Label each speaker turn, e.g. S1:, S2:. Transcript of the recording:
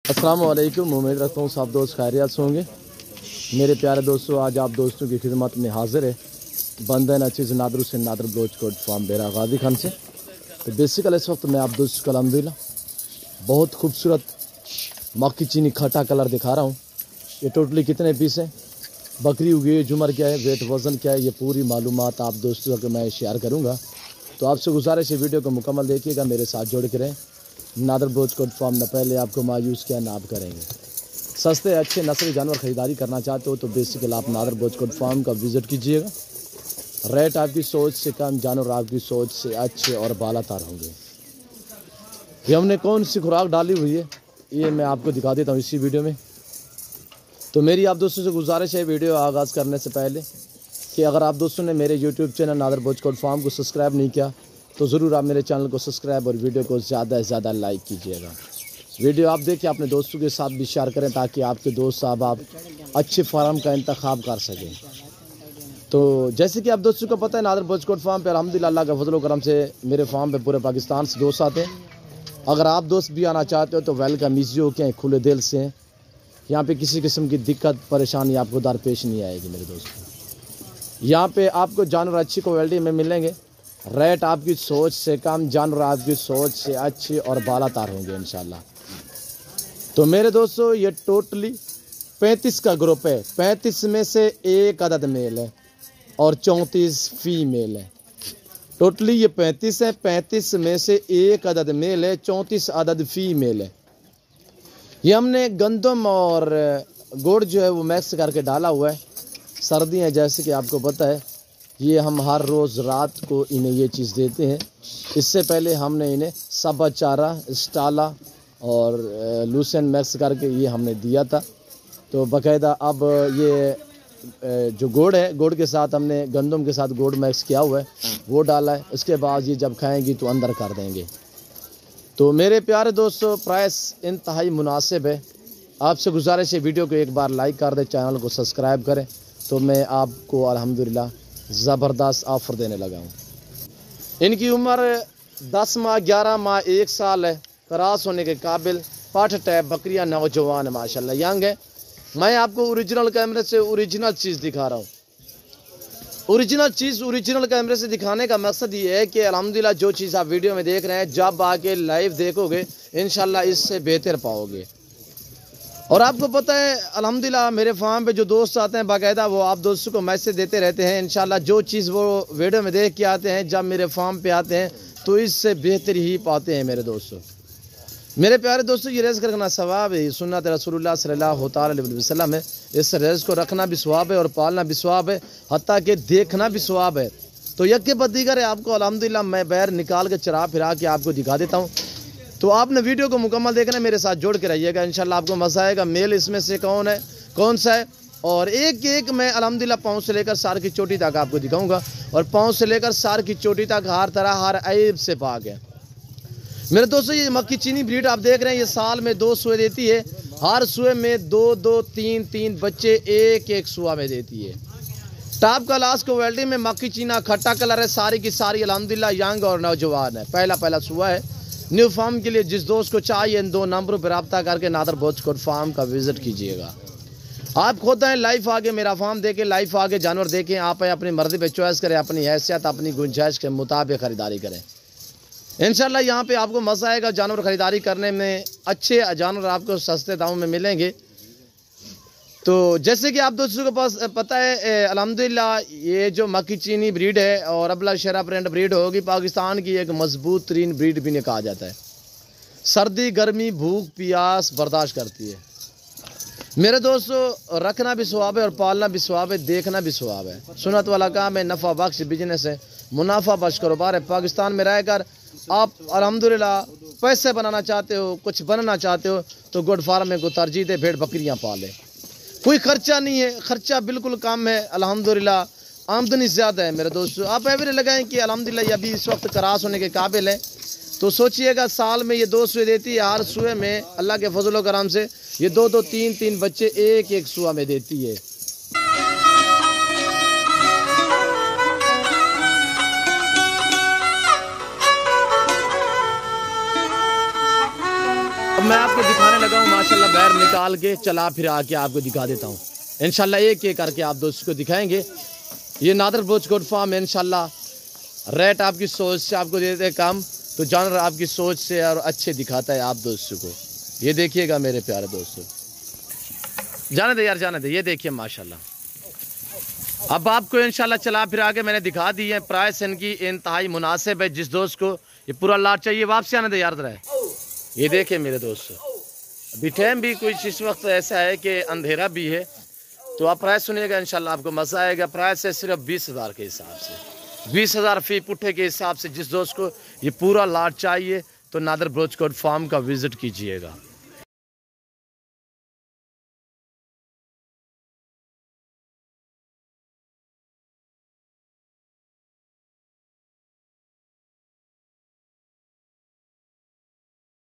S1: अस्सलाम वालेकुम। उम्मीद रखता हूँ सब दोस्त खैरियत से होंगे। मेरे प्यारे दोस्तों, आज आप दोस्तों की खिदमत में हाजिर है बंदन अचीज़ नादर हुसैन नादर ब्लोच कोट फार्म बेरा गाजी खान से। तो बेसिकल इस वक्त मैं आप दोस्तों को अल्हम्दुलिल्लाह बहुत खूबसूरत मक्की चीनी खट्टा कलर दिखा रहा हूँ। ये टोटली कितने पीस हैं, बकरी हुई है, जुमर क्या है, वेट वज़न क्या है, ये पूरी मालूमात आप दोस्तों को मैं शेयर करूँगा। तो आपसे गुजारिश है वीडियो को मुकम्मल देखिएगा, मेरे साथ जोड़ के रहें। नादर ब्लोच कोट फार्म न पहले आपको मायूस क्या ना आप करेंगे। सस्ते अच्छे नस्ली जानवर ख़रीदारी करना चाहते हो तो बेसिकल आप नादर ब्लोच कोट फार्म का विज़िट कीजिएगा। रेट आपकी सोच से कम, जानवर आपकी सोच से अच्छे और बालातर होंगे। ये हमने कौन सी खुराक डाली हुई है ये मैं आपको दिखा देता हूँ इसी वीडियो में। तो मेरी आप दोस्तों से गुजारिश है वीडियो आगाज़ करने से पहले कि अगर आप दोस्तों ने मेरे YouTube channel Nadar Baloch goat farm को सब्सक्राइब नहीं किया तो ज़रूर आप मेरे चैनल को सब्सक्राइब और वीडियो को ज़्यादा से ज़्यादा लाइक कीजिएगा। वीडियो आप देखिए, अपने दोस्तों के साथ भी शेयर करें ताकि आपके दोस्त साहब आप अच्छे फार्म का इंतखाब कर सकें। तो जैसे कि आप दोस्तों को पता है, नादर ब्लोच कोट फार्म पे अल्हम्दुलिल्लाह अल्लाह के फजल करम से मेरे फार्म पे पूरे पाकिस्तान से दोस्त आते हैं। अगर आप दोस्त भी आना चाहते हो तो वेलकम ईजी हो के खुले दिल से हैं। यहाँ पे किसी किस्म की दिक्कत परेशानी आपको दरपेश नहीं आएगी मेरे दोस्तों। यहाँ पे आपको जानवर अच्छी क्वालिटी में मिलेंगे। रेट आपकी सोच से कम, जानवर आपकी सोच से अच्छे और बालातर होंगे इंशाल्लाह। तो मेरे दोस्तों ये टोटली 35 का ग्रुप है। 35 में से एक अदद मेल है और 34 फीमेल है। टोटली ये 35 है, 35 में से एक अदद मेल है, 34 अदद फीमेल है। ये हमने गंदम और गुड़ जो है वो मिक्स करके डाला हुआ है। सर्दी है जैसे कि आपको पता है, ये हम हर रोज़ रात को इन्हें ये चीज़ देते हैं। इससे पहले हमने इन्हें सबा चारा, स्टाला और लूसेन मिक्स करके ये हमने दिया था। तो बाकायदा अब ये जो गुड़ है, गुड़ के साथ हमने गंदम के साथ गुड़ मिक्स किया हुआ है वो डाला है। उसके बाद ये जब खाएंगी तो अंदर कर देंगे। तो मेरे प्यारे दोस्तों, प्राइस इंतहाई मुनासिब है। आपसे गुजारिश है वीडियो को एक बार लाइक कर दें, चैनल को सब्सक्राइब करें। तो मैं आपको अल्हम्दुलिल्लाह ज़बरदस्त ऑफ़र देने लगा हूँ। इनकी उम्र 10 माह, 11 माह, 1 साल है। क्रॉस होने के काबिल पाठ टैप बकरियाँ नौजवान है, माशाल्लाह यंग है। मैं आपको ओरिजिनल कैमरे से ओरिजिनल चीज़ दिखा रहा हूँ। ओरिजिनल चीज़ ओरिजिनल कैमरे से दिखाने का मकसद ये है कि अल्हम्दुलिल्लाह जो चीज़ आप वीडियो में देख रहे हैं, जब आके लाइव देखोगे इंशाल्लाह इससे बेहतर पाओगे। और आपको पता है अल्हम्दुलिल्लाह मेरे फार्म पे जो दोस्त आते हैं बाकायदा वो आप दोस्तों को मैसेज देते रहते हैं। इंशाल्लाह जो चीज़ वो वीडियो में देख के आते हैं, जब मेरे फार्म पे आते हैं तो इससे बेहतर ही पाते हैं मेरे दोस्तों। मेरे प्यारे दोस्तों, ये रेज़ करना सवाब है, सुन्नत रसूलुल्लाह सल्लल्लाहु अलैहि वसल्लम है। इस रेज़ को रखना भी सवाब है और पालना भी सवाब है, हत्ता कि देखना भी सवाब है। तो यक्के बदीगर है, आपको अल्हम्दुलिल्लाह मैं बैर निकाल के चरा फिरा के आपको दिखा देता हूँ। तो आपने वीडियो को मुकम्मल देखना, मेरे साथ जोड़ के रहिएगा, इंशाल्लाह आपको मज़ा आएगा। मेल इसमें से कौन है, कौन सा है, और एक एक मैं अल्हम्दुलिल्लाह पाँव से लेकर सार की चोटी तक आपको दिखाऊंगा। और पाँव से लेकर सार की चोटी तक हर तरह हर ऐब से पाक है मेरे दोस्तों। ये मक्की चीनी ब्रीड आप देख रहे हैं, ये साल में 2 सुए देती है। हर सुए में 2-2, 3-3 बच्चे एक एक सुआ में देती है। टॉप क्लास क्वालिटी में मक्की चीना खट्टा कलर है। सारी की सारी अल्हम्दुलिल्लाह यंग और नौजवान है। पहला सुआ है। न्यू फार्म के लिए जिस दोस्त को चाहिए इन 2 नंबरों पर रब्ता करके नादर ब्लोच कोट फार्म का विजिट कीजिएगा। आप खुद आए लाइव आगे, मेरा फार्म देखें, लाइव आगे जानवर देखें। आप अपनी मर्जी पे चॉइस करें, अपनी हैसियत अपनी गुंजाइश के मुताबिक ख़रीदारी करें। इंशाल्लाह यहाँ पे आपको मज़ा आएगा जानवर ख़रीदारी करने में। अच्छे जानवर आपको सस्ते दामों में मिलेंगे। तो जैसे कि आप दोस्तों के पास पता है अल्हम्दुलिल्लाह ये जो मक्की चीनी ब्रीड है और अबला शेरा प्रिंट ब्रीड होगी, पाकिस्तान की एक मजबूत तरीन ब्रीड भी कहा जाता है। सर्दी गर्मी भूख प्यास बर्दाश्त करती है मेरे दोस्तों। रखना भी सवाब है और पालना भी सवाब है, देखना भी सवाब है। सुन्नत वाला काम है, नफ़ा बख्श बिजनेस है, मुनाफा बख्श कारोबार है। पाकिस्तान में रहकर आप अल्हम्दुलिल्लाह पैसे बनाना चाहते हो, कुछ बनना चाहते हो तो गुड फार्मिंग को तरजीह दे, भेड़ बकरियाँ पाले। कोई खर्चा नहीं है, खर्चा बिल्कुल कम है अल्हम्दुलिल्लाह। आमदनी ज़्यादा है मेरे दोस्तों। आप एवरेज लगाएं कि अल्हम्दुलिल्लाह ये अभी इस वक्त क्रॉस होने के काबिल है। तो सोचिएगा साल में ये 2 सुए देती है। हर सुए में अल्लाह के फजल करम से ये 2-2, 3-3 बच्चे एक एक सुआ में देती है। अब मैं आपको दिखाने लगा हूँ माशाल्लाह, बैर निकाल के चला फिरा के आपको दिखा देता हूँ इंशाल्लाह। एक एक करके आप दोस्तों को दिखाएंगे। ये नादर बलोच गोट फार्म है इंशाल्लाह। रेट आपकी सोच से आपको देते हैं कम, तो जानवर आपकी सोच से और अच्छे दिखाता है आप दोस्तों को। ये देखिएगा मेरे प्यारे दोस्तों, जाने दे यार जाने दे। ये देखिए माशाल्लाह। अब आपको इंशाल्लाह चला फिरा के मैंने दिखा दी है। प्राइस इनकी इंतहाई मुनासिब है। जिस दोस्त को ये पूरा लाट चाहिए वापसी आने दे यार जरा। ये देखिए मेरे दोस्तों, अभी टाइम भी कुछ इस वक्त ऐसा है कि अंधेरा भी है, तो आप प्राइस सुनिएगा इंशाल्लाह आपको मज़ा आएगा। प्राइस है सिर्फ 20,000 के हिसाब से, 20,000 फी पुट्ठे के हिसाब से। जिस दोस्त को ये पूरा लाट चाहिए तो नादर बलोच गोट फार्म का विजिट कीजिएगा।